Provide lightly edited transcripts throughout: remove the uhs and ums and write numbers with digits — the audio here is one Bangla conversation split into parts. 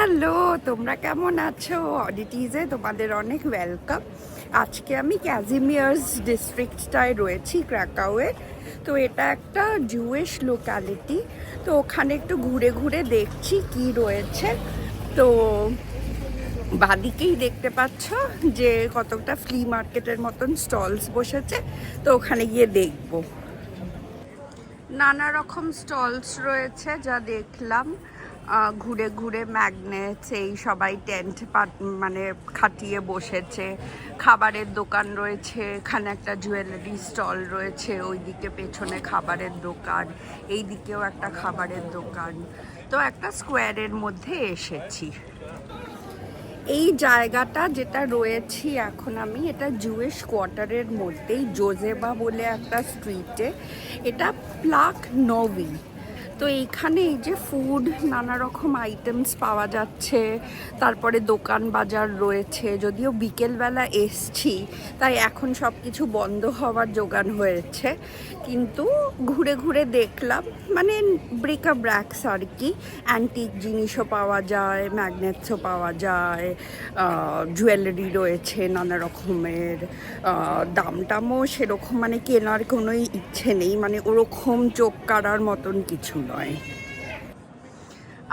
হ্যালো, তোমরা কেমন আছো? অডিটিজে তোমাদের অনেক ওয়েলকাম। আজকে আমি ক্যাজিমিয়ার্স ডিস্ট্রিক্টটায় রয়েছি, ক্র্যাকাওয়ে। তো এটা একটা জুয়েশ লোক্যালিটি। তো ওখানে একটু ঘুরে ঘুরে দেখছি কি রয়েছে। তো বাদিকেই দেখতে পাচ্ছ যে কতটা ফ্লি মার্কেটের মতন স্টলস বসেছে। তো ওখানে গিয়ে দেখবো। নানা রকম স্টলস রয়েছে যা দেখলাম। ঘুরে ঘুরে ম্যাগনেটস এই সবাই টেন্ট মানে খাটিয়ে বসেছে। খাবারের দোকান রয়েছে, এখানে একটা জুয়েলারি স্টল রয়েছে, ওইদিকে পেছনে খাবারের দোকান, এই দিকেও একটা খাবারের দোকান। তো একটা স্কোয়ারের মধ্যে এসেছি। এই জায়গাটা যেটা রয়েছি এখন আমি, এটা জুয়েশ কোয়ার্টারের মধ্যেই, জোজেবা বলে একটা স্ট্রিটে। এটা প্লাক নোভি। তো এইখানে এই যে ফুড, নানা রকম আইটেমস পাওয়া যাচ্ছে, তারপরে দোকান বাজার রয়েছে। যদিও বিকেলবেলা এসছি, তাই এখন সব কিছু বন্ধ হওয়ার জোগান হয়েছে, কিন্তু ঘুরে ঘুরে দেখলাম। মানে ব্রেকআব্র্যাক্স আর কি, অ্যান্টিক জিনিসও পাওয়া যায়, ম্যাগনেটসও পাওয়া যায়, জুয়েলারি রয়েছে নানা রকমের। দাম টামও সেরকম মানে কেনার কোনোই ইচ্ছে নেই, মানে ওরকম চোখ কাড়ার মতন কিছু নয়।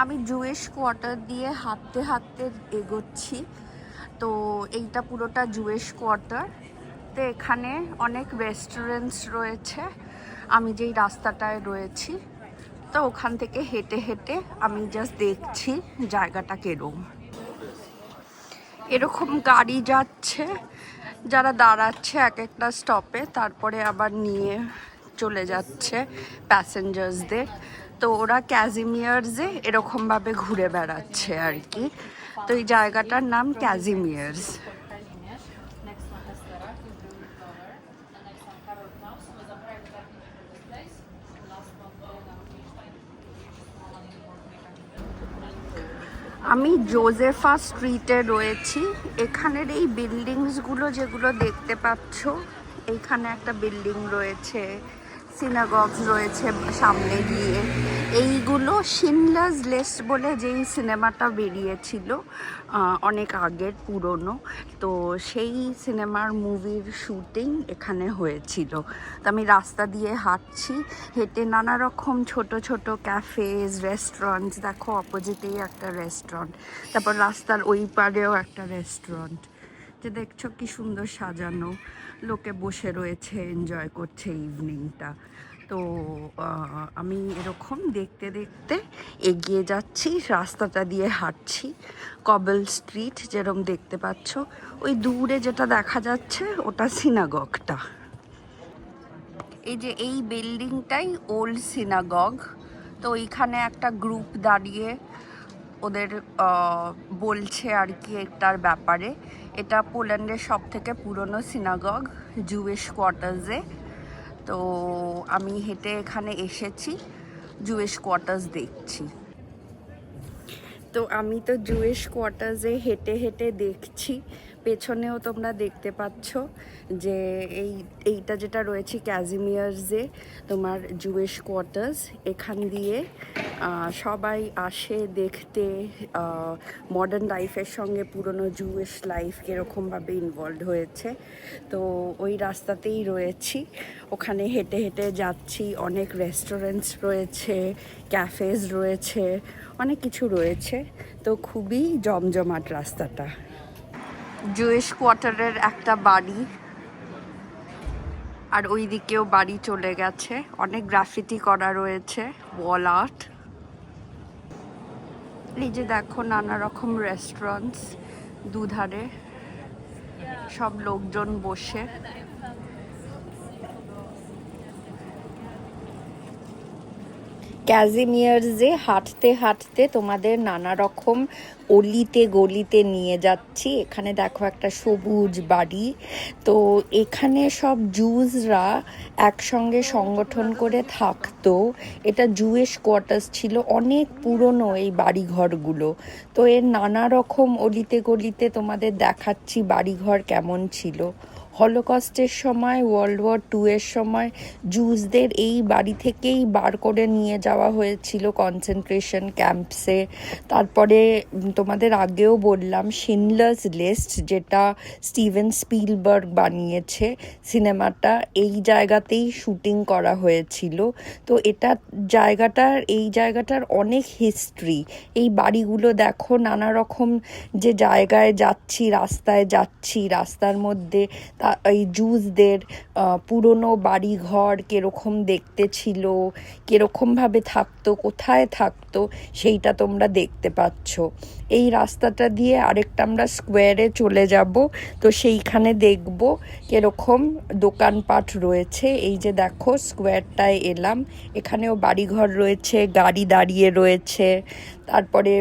আমি জুয়েশ কোয়ার্টার দিয়ে হাঁটতে হাঁটতে এগোচ্ছি। তো এইটা পুরোটা জুয়েশ কোয়ার্টার। তো এখানে অনেক রেস্টুরেন্টস রয়েছে। আমি যেই রাস্তাটায় রয়েছি, তো ওখান থেকে হেঁটে হেঁটে আমি জাস্ট দেখছি জায়গাটা কেরম। এরকম গাড়ি যাচ্ছে, যারা দাঁড়াচ্ছে এক একটা স্টপে, তারপরে আবার নিয়ে চলে যাচ্ছে প্যাসেঞ্জার্সদের। তো ওরা ক্যাজিমিয়ার্সে এরকমভাবে ঘুরে বেড়াচ্ছে আর কি। তো এই জায়গাটার নাম ক্যাজিমিয়ার্স। আমি জোজেফা স্ট্রিটে রয়েছি। এখানের এই বিল্ডিংসগুলো যেগুলো দেখতে পাচ্ছ, এইখানে একটা বিল্ডিং রয়েছে, সিনাগগস রয়েছে সামনে গিয়ে। এইগুলো শিনলার্স লিস্ট বলে যেই সিনেমাটা বেরিয়েছিল অনেক আগের, পুরনো। তো সেই সিনেমার মুভির শুটিং এখানে হয়েছিল। তো আমি রাস্তা দিয়ে হাঁটছি, হেঁটে নানা রকম ছোট ছোট ক্যাফেজ, রেস্টুরেন্টস। দেখো অপোজিটেই একটা রেস্টুরেন্ট, তারপর রাস্তার ওই পারেও একটা রেস্টুরেন্ট। যে দেখছো কি সুন্দর সাজানো, লোকে বসে রয়েছে, এনজয় করছে ইভিনিংটা। তো আমি এরকম দেখতে দেখতে এগিয়ে যাচ্ছি, রাস্তাটা দিয়ে হাঁটছি। কবল স্ট্রিট যেরকম দেখতে পাচ্ছ, ওই দূরে যেটা দেখা যাচ্ছে ওটা সিনাগগটা। এই যে এই বিল্ডিংটাই ওল্ড সিনাগগ। তো এইখানে একটা গ্রুপ দাঁড়িয়ে ওদের বলছে আর কি একটার ব্যাপারে। এটা পোল্যান্ডের সব থেকে পুরনো সিনাগগ, জুয়েশ কোয়ার্টার্সে। তো আমি হেঁটে এখানে এসেছি, জুয়েশ কোয়ার্টার্স দেখছি। তো আমি তো জুয়েশ কোয়ার্টার্সে হেঁটে হেঁটে দেখছি। পেছনেও তোমরা দেখতে পাচ্ছ যে এইটা যেটা রয়েছে ক্যাজিমিয়ার্সে, তোমার জুয়েশ কোয়ার্টার্স। এখান দিয়ে সবাই আসে দেখতে মডার্ন লাইফের সঙ্গে পুরনো জুয়েশ লাইফ কীরকমভাবে ইনভলভ হয়েছে। তো ওই রাস্তাতেই রয়েছি, ওখানে হেঁটে হেঁটে যাচ্ছি। অনেক রেস্টুরেন্টস রয়েছে, ক্যাফেজ রয়েছে, অনেক কিছু রয়েছে। তো খুবই জমজমাট রাস্তাটা। জুয়েশ কোয়ার্টারের একটা বাড়ি, আর ওই দিকেও বাড়ি চলে গেছে। অনেক গ্রাফিটি করা রয়েছে, ওয়াল আর্ট। এই যে দেখো নানা রকম রেস্টুরেন্টস, দুধারে সব লোকজন বসে। ক্যাজিমিয়ার্সে হাঁটতে হাঁটতে তোমাদের নানা রকম অলিতে গলিতে নিয়ে যাচ্ছি। এখানে দেখো একটা সবুজ বাড়ি। তো এখানে সব জুসরা একসঙ্গে সংগঠন করে থাকতো। এটা জুয়েশ কোয়ার্টার্স ছিল, অনেক পুরনো এই বাড়িঘরগুলো। তো এর নানা রকম অলিতে গলিতে তোমাদের দেখাচ্ছি বাড়িঘর কেমন ছিল। হলোকস্টের সময়, World War II এর সময় জুসদের এই বাড়ি থেকেই বার করে নিয়ে যাওয়া হয়েছিল কনসেন্ট্রেশন ক্যাম্পসে। তারপরে তোমাদের আগেও বললাম শিনলার্স লিস্ট, যেটা স্টিভেন স্পিলবার্গ বানিয়েছে সিনেমাটা, এই জায়গাতেই শুটিং করা হয়েছিল। তো এই জায়গাটার অনেক হিস্ট্রি। এই বাড়িগুলো দেখো, নানা রকম যে জায়গায় যাচ্ছি, রাস্তার মধ্যে এই জুসদের পুরনো বাড়িঘর কিরকম দেখতে ছিল, কিরকমভাবে থাকতো, কোথায় থাকতো, সেইটা তোমরা দেখতে পাচ্ছ। এই রাস্তাটা দিয়ে আরেকটা আমরা স্কোয়ারে চলে যাব, তো সেইখানে দেখব কিরকম দোকানপাট রয়েছে। এই যে দেখো স্কোয়ারটায় এলাম, এখানেও বাড়িঘর রয়েছে, গাড়ি দাঁড়িয়ে রয়েছে, তারপরে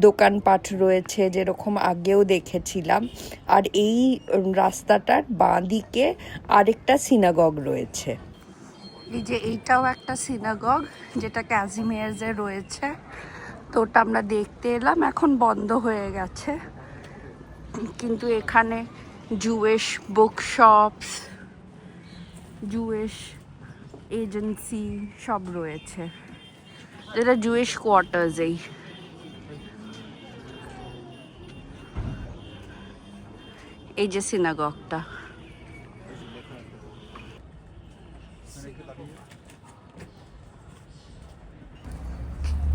দোকানপাট রয়েছে যেরকম আগেও দেখেছিলাম। আর এই রাস্তাটার বাঁ দিকে আরেকটা সিনাগগ রয়েছে। এই যে এইটাও একটা সিনাগগ, যেটা ক্যাজিমিয়ার্সে রয়েছে। তো ওটা আমরা দেখতে এলাম, এখন বন্ধ হয়ে গেছে, কিন্তু এখানে জুয়েশ বুকশপস, জুয়েশ এজেন্সি সব রয়েছে, যেটা জুয়েশ কোয়ার্টার্সেই। এই যে সিনাগগটা,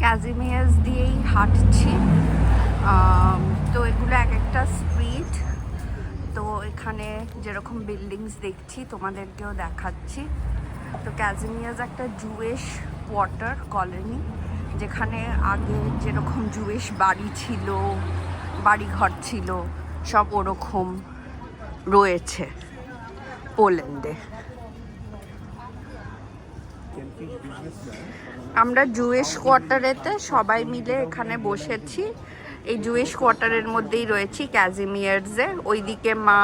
ক্যাজিমিয়ার্স দিয়েই হাঁটছি। তো এগুলো এক একটা স্ট্রিট। তো এখানে যেরকম বিল্ডিংস দেখছি তোমাদেরকেও দেখাচ্ছি। তো ক্যাজিমিয়ার্স একটা জুয়েশ কোয়ার্টার কলোনি, যেখানে আগে যেরকম জুয়েশ বাড়ি ছিল, বাড়িঘর ছিল, সব ওরকম রয়েছে পোল্যান্ডে। আমরা জুয়েশ কোয়ার্টারেতে সবাই মিলে এখানে বসেছি। এই জুয়েশ কোয়ার্টারের মধ্যেই রয়েছি ক্যাজিমিয়ার্সে। ওইদিকে মা,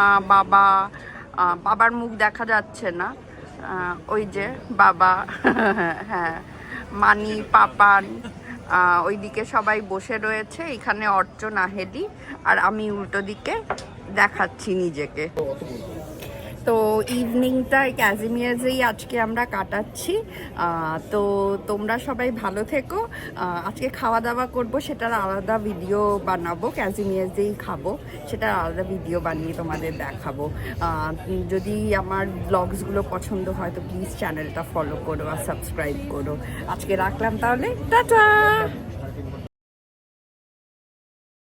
বাবার মুখ দেখা যাচ্ছে না, ওই যে বাবা, হ্যাঁ, মানি, পাপান, ওইদিকে সবাই বসে রয়েছে। এখানে অর্চন, আহেলি, আর আমি উল্টো দিকে দেখাচ্ছি নিজেকে। তো ইভিনিংটা ক্যাজিমিয়ার্সেই আজকে আমরা কাটাচ্ছি। তো তোমরা সবাই ভালো থেকো। আজকে খাওয়া দাওয়া করব, সেটার আলাদা ভিডিও বানাবো। ক্যাজিমিয়ার্সেই খাবো, সেটার আলাদা ভিডিও বানিয়ে তোমাদের দেখাবো। যদি আমার ব্লগসগুলো পছন্দ হয় তো প্লিজ চ্যানেলটা ফলো করো আর সাবস্ক্রাইব করো। আজকে রাখলাম তাহলে, টাটা।